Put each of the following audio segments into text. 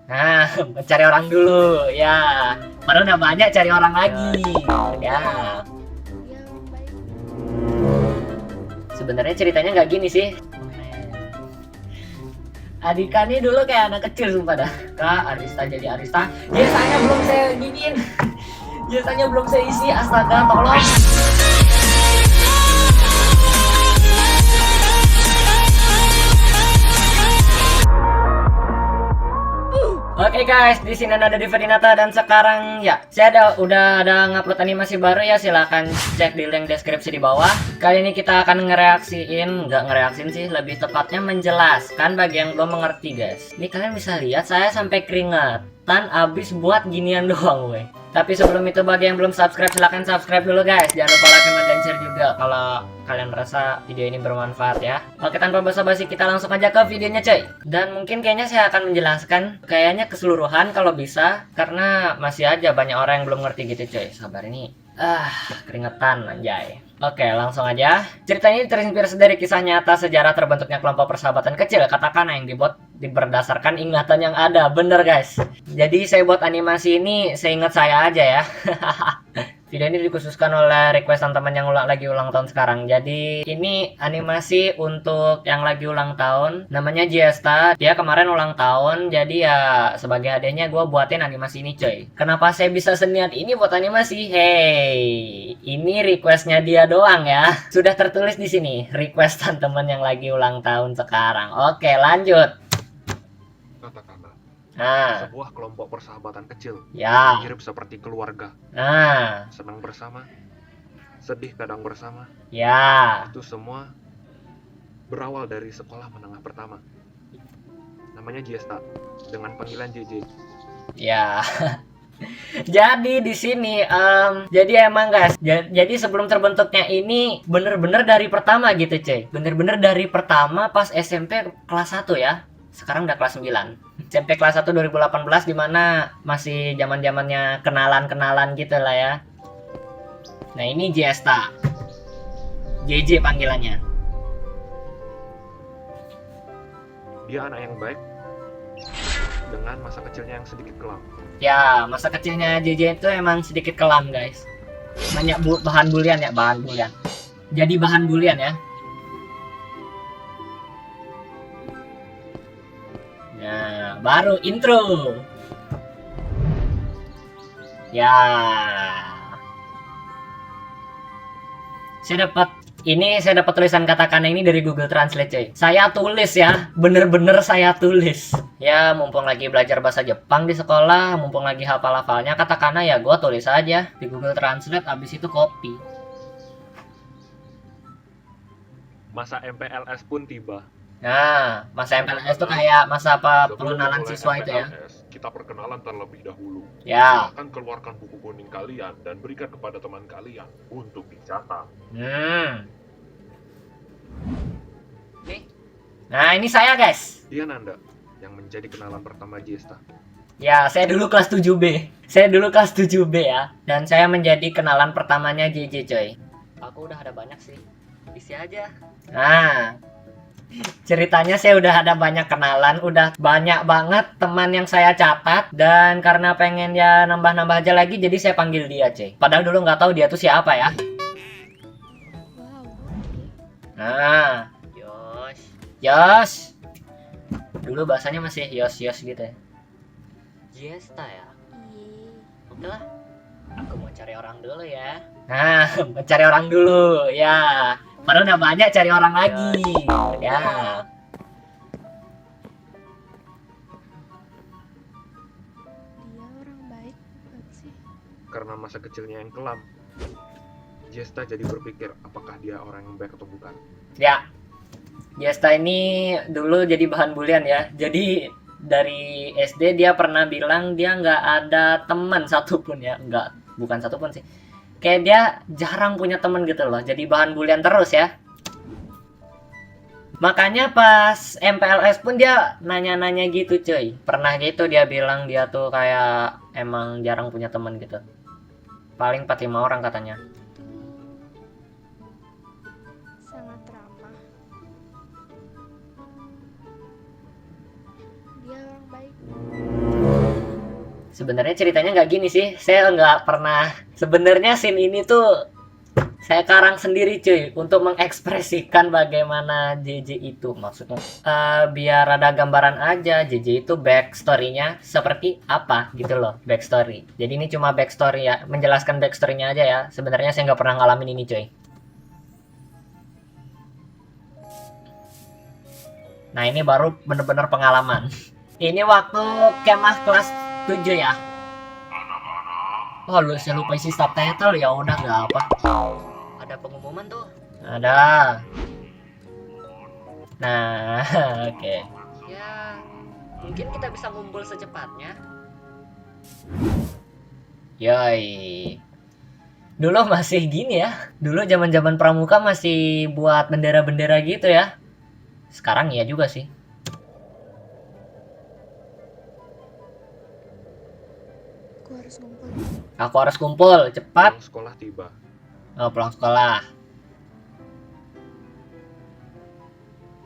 Nah, cari orang dulu, ya. Padahal udah banyak cari orang lagi, ya. Dia orang baik. Sebenarnya ceritanya nggak gini sih. Adika nih dulu kayak anak kecil sumpah dah. Kak, Arista jadi Arista. Biasanya belum saya giniin. Biasanya belum saya isi. Astaga, tolong. Oke guys, di sini ada Ferdinata dan sekarang ya saya udah ada ngupload animasi baru ya, silahkan cek di link deskripsi di bawah. Kali ini kita akan nggak ngereaksin sih, lebih tepatnya menjelaskan bagi yang belum mengerti guys. Ini kalian bisa lihat saya sampai keringatan abis buat ginian doang weh. Tapi sebelum itu bagi yang belum subscribe silahkan subscribe dulu guys. Jangan lupa like, comment, dan share juga kalau kalian merasa video ini bermanfaat ya. Oke, tanpa basa-basi kita langsung aja ke videonya coy. Dan mungkin kayaknya saya akan menjelaskan kayaknya keseluruhan kalau bisa, karena masih aja banyak orang yang belum ngerti gitu coy. Sabar ini. Keringetan anjay. Oke, langsung aja. Cerita ini terinspirasi dari kisah nyata sejarah terbentuknya kelompok persahabatan kecil katakana yang dibuat berdasarkan ingatan yang ada. Bener guys. Jadi saya buat animasi ini seingat saya aja ya. Video ini dikhususkan oleh requestan teman yang lagi ulang tahun sekarang. Jadi ini animasi untuk yang lagi ulang tahun. Namanya Giesta. Dia kemarin ulang tahun. Jadi ya sebagai hadiahnya gue buatin animasi ini coy. Kenapa saya bisa seniat ini buat animasi? Hey, ini requestnya dia doang ya. Sudah tertulis di sini. Requestan teman yang lagi ulang tahun sekarang. Oke, lanjut. Katakanlah, Nah, sebuah kelompok persahabatan kecil, ya. mirip seperti keluarga, Nah, senang bersama, sedih kadang bersama. ya. Itu semua berawal dari sekolah menengah pertama. Namanya Giesta, dengan panggilan JJ. Ya. Jadi di sini jadi emang guys, jadi sebelum terbentuknya ini bener-bener dari pertama gitu cuy. Bener-bener dari pertama pas SMP kelas 1 ya. Sekarang udah kelas 9. SMP kelas 1 2018 dimana masih zaman-zamannya kenalan-kenalan gitu lah ya. Nah, ini Giesta. JJ panggilannya. Dia anak yang baik, dengan masa kecilnya yang sedikit kelam. Ya, masa kecilnya JJ itu emang sedikit kelam guys. Banyak bahan bulian ya, bahan bulian. Jadi bahan bulian ya. Nah, baru intro. Ya. Saya dapat tulisan katakana ini dari Google Translate coy. Saya tulis ya, bener-bener saya tulis. Ya, mumpung lagi belajar bahasa Jepang di sekolah, mumpung lagi hafal-hafalnya katakana ya gua tulis aja di Google Translate, abis itu copy. Masa MPLS pun tiba. Nah, masa MPLS itu kayak masa apa Sebelum pengenalan memulai siswa itu ya. MPLS, kita perkenalan terlebih dahulu. Ya. Silahkan keluarkan buku kuning kalian dan berikan kepada teman kalian untuk dicatat. Nih. Nah, ini saya guys. Dia Nanda, yang menjadi kenalan pertama Giesta. Ya, saya dulu kelas 7B. Saya dulu kelas 7B ya. Dan saya menjadi kenalan pertamanya JJ coy. Aku udah ada banyak sih. Isi aja. Nah, ceritanya saya udah ada banyak kenalan, udah banyak banget teman yang saya catat, dan karena pengen ya nambah-nambah aja lagi, jadi saya panggil dia cuy. Padahal dulu nggak tahu dia tuh siapa ya. Wow. Nah, Yos. Dulu bahasanya masih Yos gitu ya. Giesta ya. Iya. Oke lah. Aku mau cari orang dulu ya. Nah, mau cari orang dulu ya. Padahal udah banyak cari orang lagi. Ya. Dia orang baik bukan sih? Karena masa kecilnya yang kelam, Giesta jadi berpikir apakah dia orang yang baik atau bukan. Ya. Giesta ini dulu jadi bahan bulian ya. Jadi dari SD dia pernah bilang dia nggak ada teman satupun ya. Bukan satupun sih. Kayak dia jarang punya teman gitu loh. Jadi bahan bulian terus ya. Makanya pas MPLS pun dia nanya-nanya gitu cuy. Pernah gitu dia bilang dia tuh kayak emang jarang punya teman gitu. Paling 4-5 orang katanya. Sangat ramah. Dia orang baik. Sebenarnya ceritanya nggak gini sih. Saya nggak pernah. Sebenarnya scene ini tuh saya karang sendiri cuy untuk mengekspresikan bagaimana JJ itu maksudnya. Biar ada gambaran aja JJ itu backstory-nya seperti apa gitu loh, backstory. Jadi ini cuma backstory ya, menjelaskan backstory-nya aja ya. Sebenarnya saya nggak pernah ngalamin ini cuy. Nah ini baru bener-bener pengalaman. Ini waktu kemah kelas 7 ya. Oh lu saya lupa isi subtitle ya udah nggak apa. Ada pengumuman tuh. Ada. Nah oke. Ya mungkin kita bisa ngumpul secepatnya. Yoi. Dulu masih gini ya. Dulu zaman-zaman pramuka masih buat bendera-bendera gitu ya. Sekarang iya juga sih. Aku harus ngumpul. Aku harus kumpul cepat. Pulang sekolah tiba. Oh, pulang sekolah.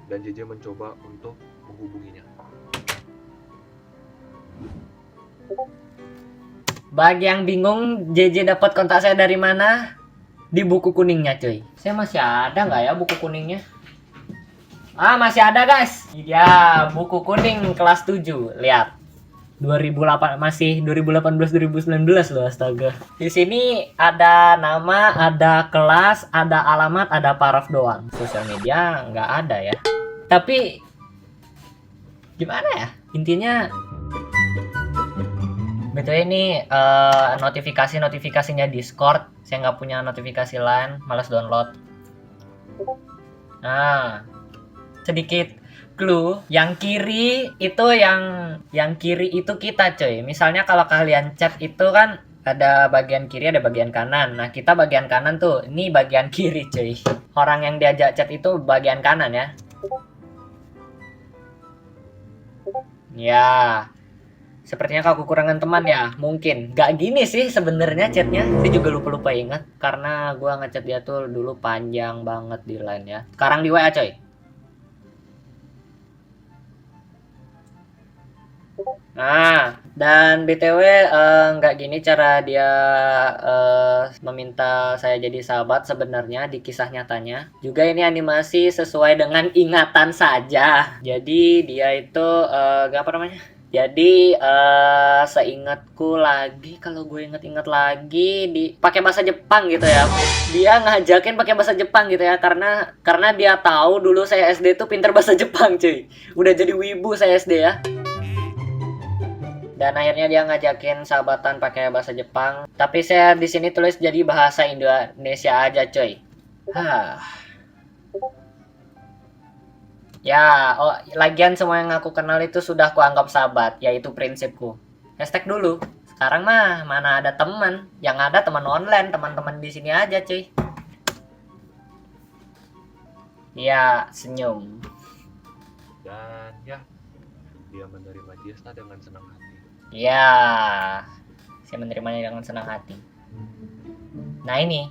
Dan JJ mencoba untuk menghubunginya. Bagi yang bingung, JJ dapat kontak saya dari mana? Di buku kuningnya, cuy. Saya masih ada nggak ya buku kuningnya? Ah, masih ada, guys. Ya, buku kuning kelas 7. Lihat. 2008 masih 2018 2019 loh, astaga. Di sini ada nama, ada kelas, ada alamat, ada paraf doang. Sosial media nggak ada ya. Tapi gimana ya? Intinya betul ini notifikasinya Discord. Saya nggak punya notifikasi lain, malas download. Nah, sedikit clue, yang kiri itu yang kiri itu kita cuy. Misalnya kalau kalian chat itu kan ada bagian kiri ada bagian kanan. Nah kita bagian kanan tuh, ini bagian kiri cuy. Orang yang diajak chat itu bagian kanan ya. Ya, sepertinya kau kekurangan teman ya. Mungkin gak gini sih sebenarnya chatnya. Saya juga lupa ingat karena gua ngechat dia tuh dulu panjang banget di line ya. Sekarang di WA coy. Nah, dan BTW nggak gini cara dia meminta saya jadi sahabat sebenarnya di kisah nyatanya. Juga ini animasi sesuai dengan ingatan saja. Jadi dia itu apa namanya? Jadi seingatku lagi, kalau gue inget-inget lagi pakai bahasa Jepang gitu ya. Dia ngajakin pakai bahasa Jepang gitu ya karena dia tahu dulu saya SD tuh pinter bahasa Jepang cuy. Udah jadi wibu saya SD ya. Dan akhirnya dia ngajakin sahabatan pakai bahasa Jepang. Tapi saya di sini tulis jadi bahasa Indonesia aja, coy. Ya, oh, lagian semua yang aku kenal itu sudah kuanggap sahabat, yaitu prinsipku. Hashtag dulu. Sekarang mah mana ada teman, yang ada teman online, teman-teman di sini aja, cuy. Ya, senyum. Dan ya, dia menerima Jesta dengan senang hati. Ya, saya menerimanya dengan senang hati. Nah ini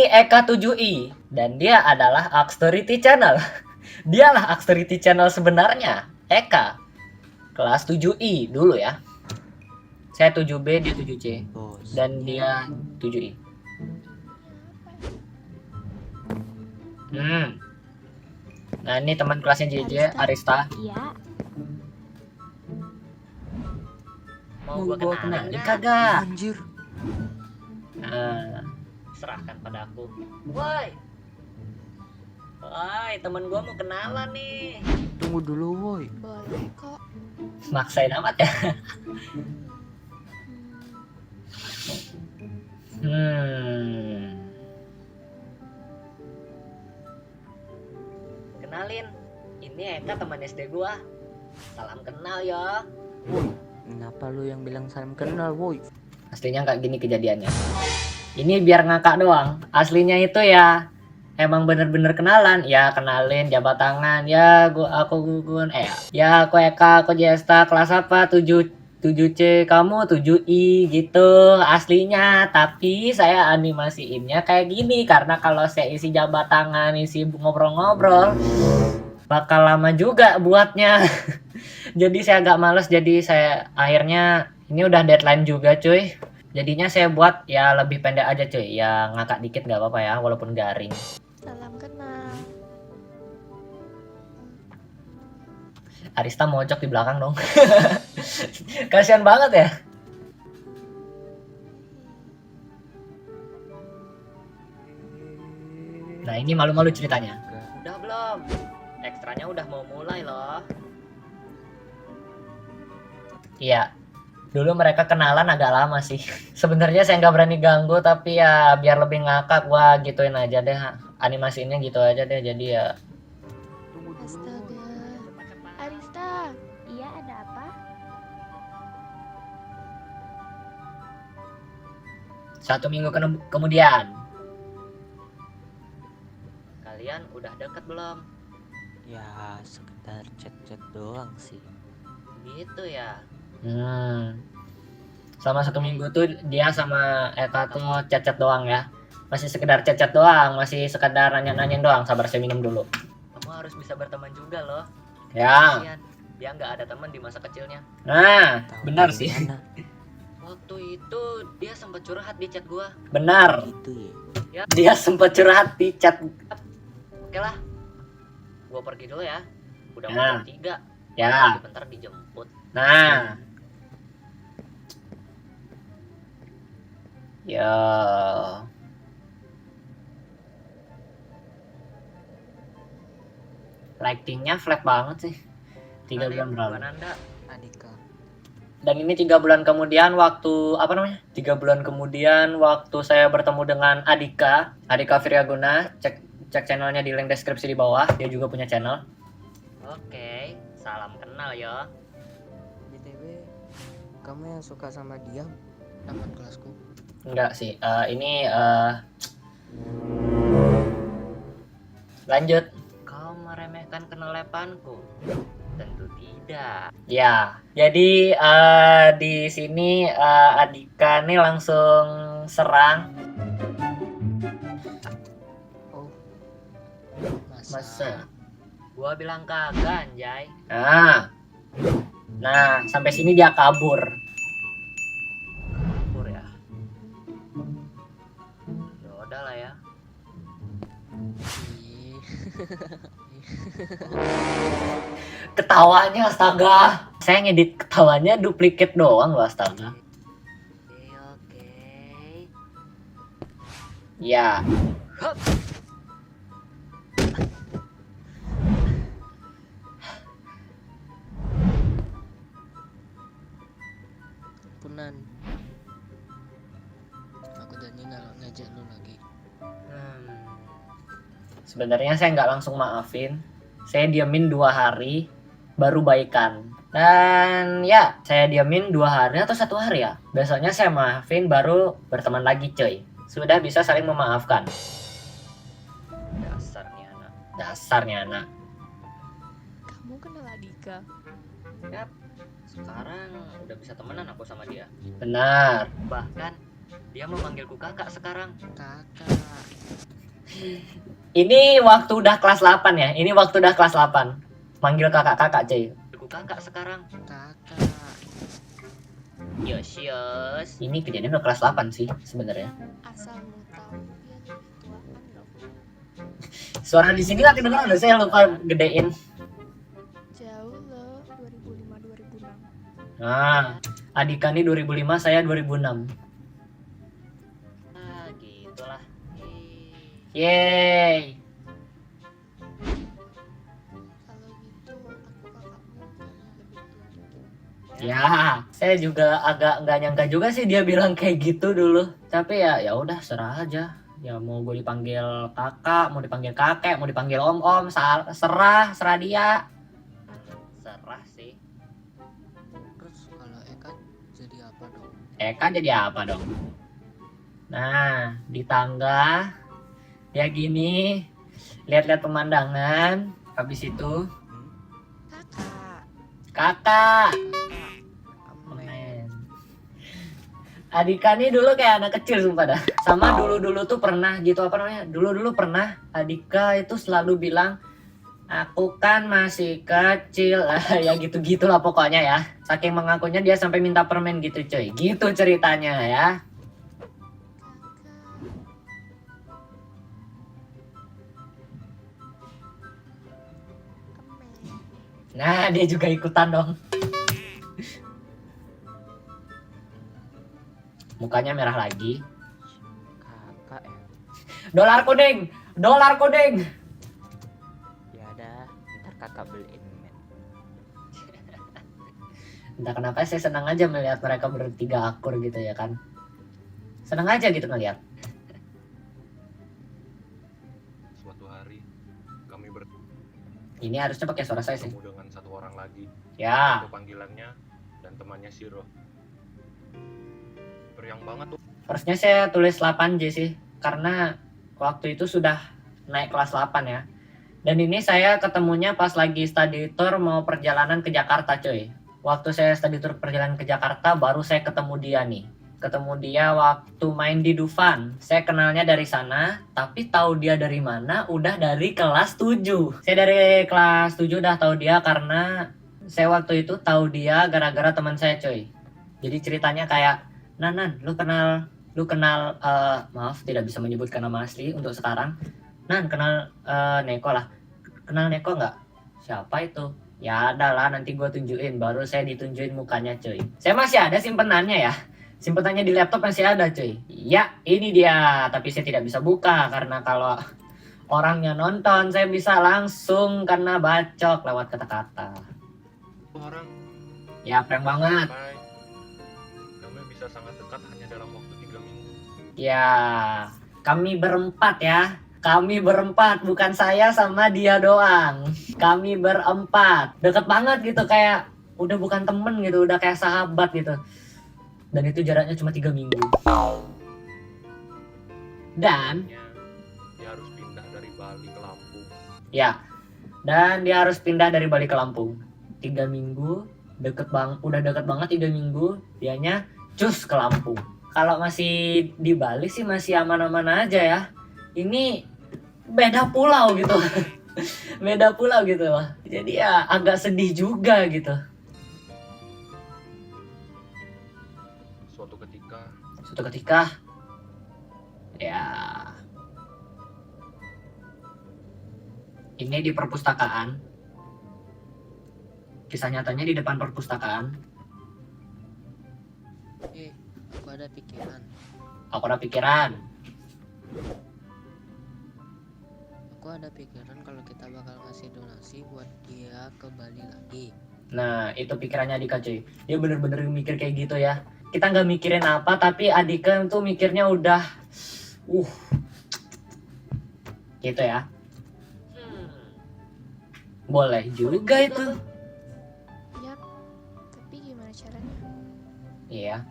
Eka 7i dan dia adalah Axtority Channel. Dialah Axtority Channel sebenarnya. Eka kelas 7i dulu ya. Saya 7B, dia 7C. Dan dia 7i. Nah ini teman kelasnya JJ, Arista. Iya. Mau gua kenalin kagak? Anjir. Nah, serahkan pada aku. Woi, teman gua mau kenalan nih. Tunggu dulu, woi. Boleh kok. Maksain amat ya. Kenalin, ini Eka teman SD gua. Salam kenal ya. Kenapa lu yang bilang salam kenal, woi? Aslinya nggak gini kejadiannya. Ini biar ngakak doang. Aslinya itu ya emang bener-bener kenalan. Ya kenalin, jabat tangan. Ya aku Eka, aku Jesta, kelas apa? 7C, kamu 7I gitu aslinya. Tapi saya animasiinnya kayak gini karena kalau saya isi jabat tangan, isi ngobrol-ngobrol bakal lama juga buatnya. Jadi saya agak males, jadi saya akhirnya Ini udah deadline juga cuy. Jadinya saya buat ya lebih pendek aja cuy. Ya ngakak dikit nggak apa-apa ya, walaupun garing. Salam kenal. Arista mojok di belakang dong. Kasihan banget ya. Nah ini malu-malu ceritanya. Udah belum? Ekstranya udah mau mulai loh. Iya. Dulu mereka kenalan agak lama sih. Sebenarnya saya nggak berani ganggu, tapi ya biar lebih ngakak, gua gituin aja deh. Animasinya gitu aja deh. Jadi ya. Astaga. Arista. Iya, ada apa? Satu minggu kemudian. Kalian udah deket belum? Ya sekedar chat-chat doang sih. Gitu ya. Selama 1 minggu tuh dia sama Eka tuh chat-chat doang ya. Masih sekedar chat-chat doang, masih sekedar nanya-nanyain doang. Sabar, saya minum dulu. Kamu harus bisa berteman juga loh. Ya. Kasian, dia nggak ada teman di masa kecilnya. Nah, Tahu benar dari sih. mana? Waktu itu dia sempat curhat di chat gua. Benar. Gitu ya. Dia sempat curhat di chat. Oke lah. Gua pergi dulu ya. Udah mau jam 3. Ya. Bentar dijemput. Nah. Ya. Lightingnya flat banget sih. 3 bulan berlalu. Adika. Dan ini 3 bulan kemudian waktu 3 bulan kemudian waktu saya bertemu dengan Adika Viryaguna. Cek channelnya di link deskripsi di bawah. Dia juga punya channel. Oke, salam kenal ya. BTW, kamu yang suka sama dia teman kelasku? Enggak sih, ini lanjut. Kau meremehkan kenalepanku? Tentu tidak. Ya, jadi di sini Adika nih langsung serang. Oh, Masa? Gua bilang kagak, anjay. Nah, sampai sini dia kabur. Kabur ya. Ya udah lah ya. Ih. Ketawanya astaga. Saya ngedit ketawanya duplikat doang loh astaga. Oke. Ya. Hup. Punan. Aku janji nggak ngajak lu lagi. Sebenarnya saya nggak langsung maafin. Saya diamin 2 hari baru baikan. Dan ya, saya diamin 2 hari atau 1 hari ya. Besoknya saya maafin baru berteman lagi cuy. Sudah bisa saling memaafkan. Dasarnya anak. Kamu kenal Adika? Yap. Sekarang udah bisa temenan aku sama dia. Benar. Bahkan dia memanggilku kakak sekarang. Kakak. Ini waktu udah kelas 8 ya. Ini waktu udah kelas 8. Manggil kakak-kakak cuy. Aku kakak sekarang. Kakak. Yos. Ini kejadian udah kelas 8 sih sebenarnya. Asal lu tahu dia lebih tua kan loh. Suara di sini lagi dengar nggak? Saya lupa gedein. Jauh loh, 2005-2006. Nah, Adika nih 2005, saya 2006. Ah, gitulah. Yeay. Kalau gitu aku kakakmu karena lebih tua dikit. Ya, saya juga agak nggak nyangka juga sih dia bilang kayak gitu dulu. Tapi ya udah serah aja. Ya mau gue dipanggil kakak, mau dipanggil kakek, mau dipanggil om, serah dia. Serah sih. Terus kalau Eka jadi apa dong? Eka jadi apa dong? Nah, di tangga dia gini, lihat-lihat pemandangan, habis itu kakak. Amen. Adika nih dulu kayak anak kecil sumpah dah. Sama dulu tuh pernah gitu Dulu pernah Adika itu selalu bilang Aku kan masih kecil. Ya gitu-gitulah pokoknya ya. Saking mengakunya dia sampai minta permen gitu cuy. Gitu ceritanya ya. Kemen. Nah, dia juga ikutan dong. Mukanya merah lagi. Kakak ya. Dolar kuning. Dolar kuning. Ya ada, ntar kakak beliin men. Entah kenapa saya senang aja melihat mereka bertiga akur gitu ya kan. Senang aja gitu ngeliat. Suatu hari kami bertemu Ini harusnya pakai suara saya sih. dengan satu orang lagi. Ya, Itu panggilannya dan temannya Shiro. Periang banget tuh. harusnya saya tulis 8J sih. Karena waktu itu sudah naik kelas 8 ya. Dan ini saya ketemunya pas lagi study tour mau perjalanan ke Jakarta cuy. Waktu saya study tour perjalanan ke Jakarta baru saya ketemu dia nih. Ketemu dia waktu main di Dufan. Saya kenalnya dari sana, tapi tahu dia dari mana udah dari kelas 7. Saya dari kelas 7 udah tahu dia karena saya waktu itu tahu dia gara-gara teman saya cuy. Jadi ceritanya kayak, Nan, lu kenal maaf tidak bisa menyebutkan nama asli untuk sekarang. Nan, kenal Neko lah. Kenal Neko nggak? Siapa itu? Ya adalah nanti gue tunjukin. Baru saya ditunjukin mukanya cuy. Saya masih ada simpenannya ya. Simpenannya di laptop masih ada cuy. Ya ini dia. Tapi saya tidak bisa buka. Karena kalau orangnya nonton saya bisa langsung karena bacok lewat kata-kata. Orang Ya prank banget. sampai kami bisa sangat dekat hanya dalam waktu 3 minggu. Ya kami berempat ya. Kami berempat, bukan saya sama dia doang. Kami berempat. Deket banget gitu, kayak udah bukan temen gitu, udah kayak sahabat gitu. Dan itu jaraknya cuma 3 minggu. Dan, Akhirnya, dia harus pindah dari Bali ke Lampung. ya, dan dia harus pindah dari Bali ke Lampung. 3 minggu, udah deket banget 3 minggu, dianya cus ke Lampung. Kalau masih di Bali sih masih aman-aman aja ya. Ini beda pulau gitu. Beda pulau gitu loh. Jadi ya agak sedih juga gitu. Suatu ketika ya ini di perpustakaan. Kisah nyatanya di depan perpustakaan. Aku ada pikiran. Aku ada pikiran. Aku ada pikiran kalau kita bakal ngasih donasi buat dia ke Bali lagi. Nah itu pikirannya Adika cuy. Dia bener-bener mikir kayak gitu ya. Kita nggak mikirin apa, tapi Adika tuh mikirnya udah gitu ya. Boleh juga itu. Yap. Tapi gimana caranya? Iya.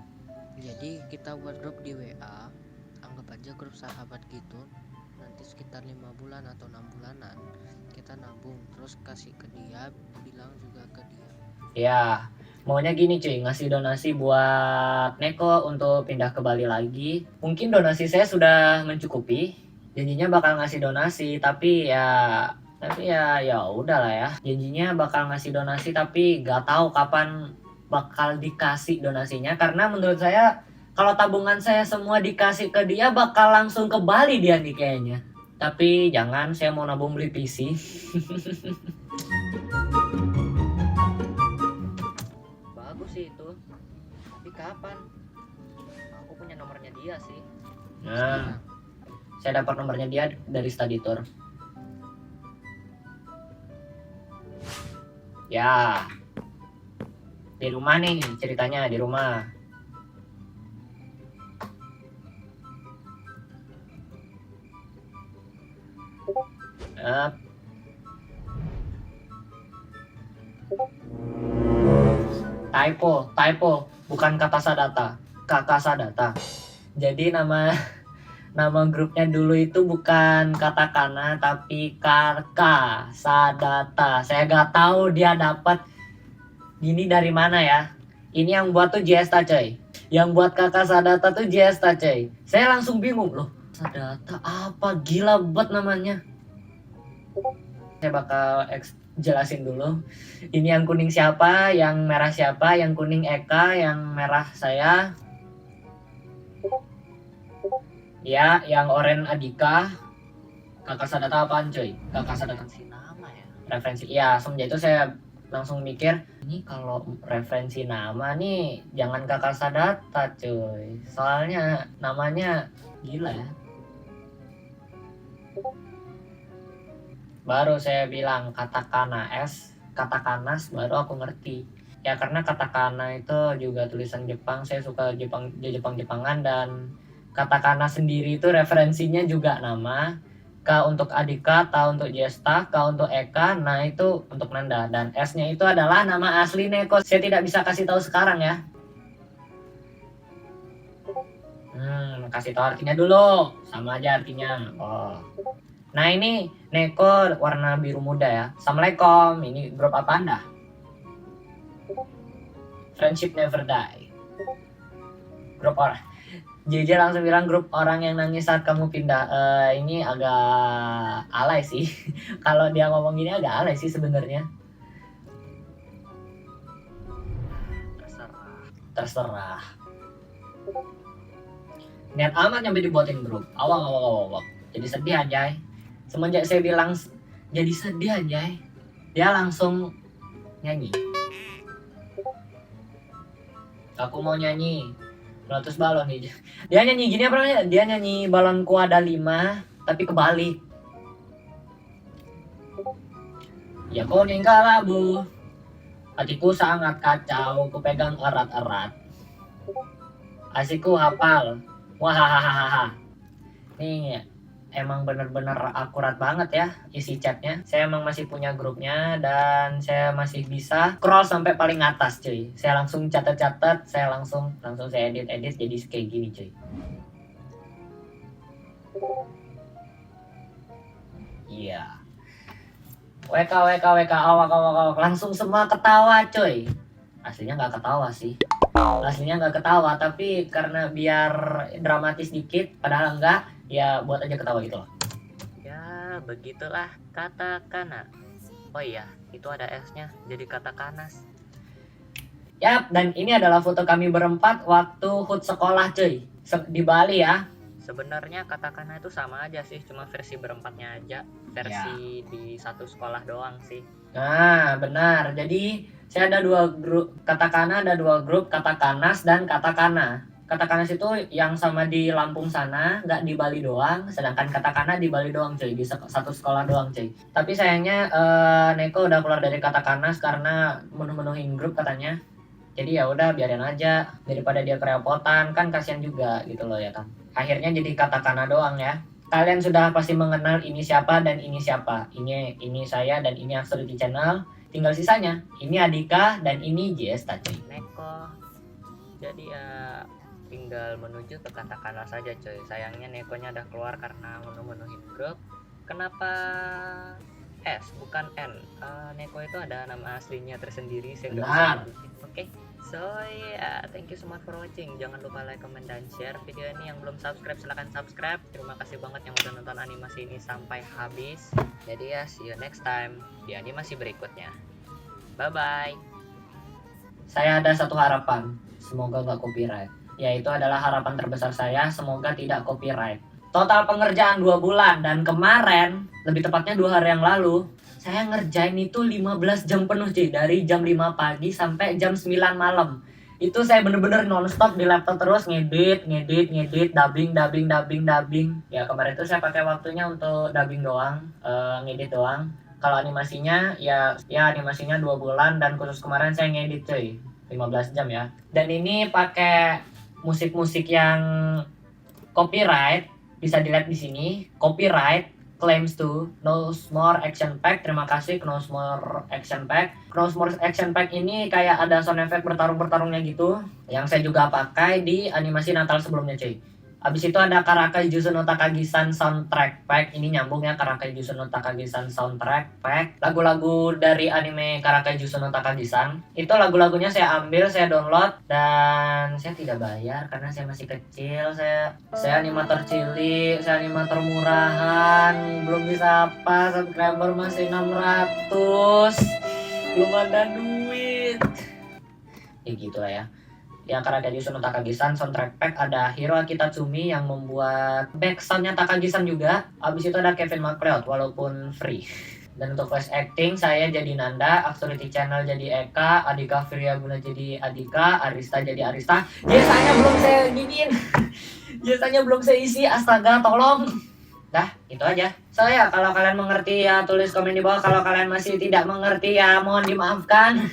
Jadi kita buat grup di WA, anggap aja grup sahabat gitu. Nanti sekitar 5 bulan atau 6 bulanan kita nabung, terus kasih ke dia, bilang juga ke dia. Ya, maunya gini cuy, ngasih donasi buat Neko untuk pindah ke Bali lagi. Mungkin donasi saya sudah mencukupi. Janjinya bakal ngasih donasi, tapi ya udahlah ya. Janjinya bakal ngasih donasi, tapi gak tahu kapan bakal dikasih donasinya. Karena menurut saya kalau tabungan saya semua dikasih ke dia bakal langsung ke Bali dia nih kayaknya. Tapi jangan, saya mau nabung beli PC. Bagus sih itu. Tapi kapan? Aku punya nomornya dia sih. Nah, saya dapat nomornya dia dari study tour. Ya. Di rumah nih ceritanya, di rumah. Typo, bukan kata sadata, kakak sadata. Jadi nama grupnya dulu itu bukan katakana tapi karka sadata. Saya gak tahu dia dapat gini dari mana ya. Ini yang buat tuh Jesta coy. Yang buat kakak sadata tuh Jesta coy. Saya langsung bingung loh. Sadata apa, gila banget namanya. saya bakal jelasin dulu. Ini yang kuning siapa, yang merah siapa, yang kuning Eka, yang merah saya. Ya, yang oranye Adika. Kakak Sadata apaan cuy? Kakak Sadata Si nama ya. referensi. Ya, semenjak itu saya langsung mikir, ini kalau referensi nama nih jangan Kakak Sadata cuy. Soalnya namanya gila ya. Baru saya bilang katakana katakanas, baru aku ngerti. Ya karena katakana itu juga tulisan Jepang, saya suka Jepangan, dan katakana sendiri itu referensinya juga nama. K untuk Adika, T untuk Jesta, K untuk Eka, nah itu untuk Nanda. Dan S-nya itu adalah nama asli Neko. Saya tidak bisa kasih tahu sekarang ya. Kasih tahu artinya dulu. Sama aja artinya. Oh. Nah ini Neko warna biru muda ya. Assalamualaikum. Ini grup apa Anda? Friendship Never Die. Grup orang. JJ langsung bilang grup orang yang nangis saat kamu pindah. Ini agak alay sih. Kalau dia ngomong gini agak alay sih sebenarnya. Terserah. Niat amat nyampe dibuatin grup. Awak. Jadi sedih anjay. Semenjak saya bilang jadi sedih anjay, dia langsung nyanyi. Aku mau nyanyi meletus balon nih. Dia nyanyi gini apa namanya? Dia nyanyi balonku ada 5 tapi kebalik. Ya kau tinggal labu. Hatiku sangat kacau, ku pegang erat-erat. Asikku hafal. Wahahaha. Nih emang bener-bener akurat banget ya isi chatnya. Saya emang masih punya grupnya dan saya masih bisa scroll sampai paling atas cuy. Saya langsung catat-catat, saya langsung saya edit jadi kayak gini cuy. Iya. WK awak langsung semua ketawa cuy. Aslinya nggak ketawa sih. Aslinya nggak ketawa, tapi karena biar dramatis dikit, padahal enggak, ya buat aja ketawa gitu loh. Ya begitulah katakana. Oh iya, itu ada S-nya, jadi katakanas. Yap, dan ini adalah foto kami berempat waktu HUT sekolah cuy, di Bali ya. Sebenarnya katakana itu sama aja sih, cuma versi berempatnya aja. Versi di satu sekolah doang sih. Nah benar, jadi saya ada 2 grup katakana, ada 2 grup katakanas dan katakana. Katakanas itu yang sama di Lampung sana, nggak di Bali doang, sedangkan katakana di Bali doang cuy, di satu sekolah doang cuy. Tapi sayangnya Neko udah keluar dari katakanas karena menuhin grup katanya. Jadi ya udah biarin aja, daripada dia kerepotan kan kasihan juga gitu loh ya kan. Akhirnya jadi katakana doang ya. Kalian sudah pasti mengenal ini siapa dan ini siapa. Ini saya dan ini Absolute Channel. Tinggal sisanya. Ini Adika dan ini Jesta cuy. Neko. Jadi ya tinggal menuju ke katakana saja coy. Sayangnya Nekonya udah keluar karena menuhin grup. Kenapa S bukan N? Neko itu ada nama aslinya tersendiri. Saya nggak bisa Benar. sebutin. Oke. So yeah, thank you so much for watching. Jangan lupa like, comment, dan share video ini. Yang belum subscribe silahkan subscribe. Terima kasih banget yang udah nonton animasi ini sampai habis. Jadi ya, see you next time di animasi berikutnya. Bye bye. Saya ada satu harapan, semoga nggak copyright. Yaitu adalah harapan terbesar saya, semoga tidak copyright. Total pengerjaan 2 bulan, dan kemarin, lebih tepatnya 2 hari yang lalu, saya ngerjain itu 15 jam penuh cuy. Dari jam 5 pagi sampai jam 9 malam. Itu saya bener-bener nonstop di laptop terus ngedit, dubbing. Ya kemarin itu saya pakai waktunya untuk dubbing doang, ngedit doang. Kalau animasinya ya animasinya 2 bulan, dan khusus kemarin saya ngedit cuy 15 jam ya. Dan ini pakai musik-musik yang copyright, bisa dilihat di sini. Copyright claims to No More Action Pack. Terima kasih No More Action Pack. No More Action Pack ini kayak ada sound effect bertarung-bertarungnya gitu, yang saya juga pakai di animasi Natal sebelumnya cuy. Habis itu ada Karakai Jusu no Takagi-san Soundtrack Pack. Ini nyambung ya, Karakai Jusu no Takagi-san Soundtrack Pack. Lagu-lagu dari anime Karakai Jusu no Takagi-san. Itu lagu-lagunya saya ambil, saya download, dan saya tidak bayar karena saya masih kecil. Saya animator cilik, saya animator murahan, belum bisa apa, subscriber masih 600, belum ada duit. Ya gitulah ya. Yang Karakai Jusu no Takagi-san Soundtrack Pack ada Hiro Akitatsumi yang membuat backsoundnya Takagi-san juga. Abis itu ada Kevin MacLeod walaupun free. Dan untuk voice acting saya jadi Nanda, Absolute Channel jadi Eka, Adika Firyaguna jadi Adika, Arista jadi Arista. Jasanya belum saya giniin. Jasanya belum saya isi, astaga tolong. Dah, itu aja. So ya, kalau kalian mengerti ya tulis komen di bawah. Kalau kalian masih tidak mengerti ya mohon dimaafkan.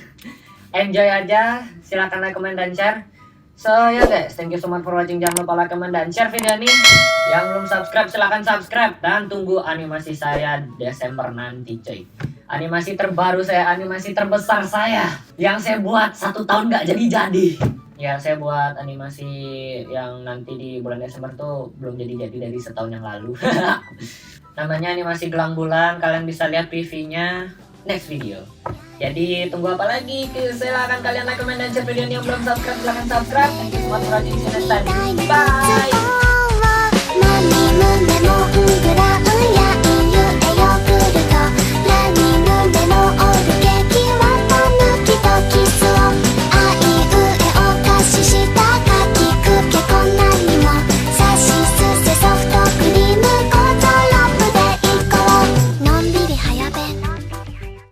Enjoy aja, silakan like, comment, dan share. So ya guys, thank you so much for watching. Jangan lupa like, comment, dan share video ini. Yang belum subscribe silakan subscribe. Dan tunggu animasi saya Desember nanti cuy. Animasi terbaru saya, animasi terbesar saya, yang saya buat 1 tahun gak jadi-jadi. Ya saya buat animasi yang nanti di bulan Desember tuh belum jadi-jadi dari setahun yang lalu. Namanya animasi Gelang Bulan. Kalian bisa lihat PV-nya next video. Jadi tunggu apa lagi? Silakan kalian like, comment, dan share video ini. Yang belum subscribe silakan subscribe. Thank you so much for watching. See you next time. Bye.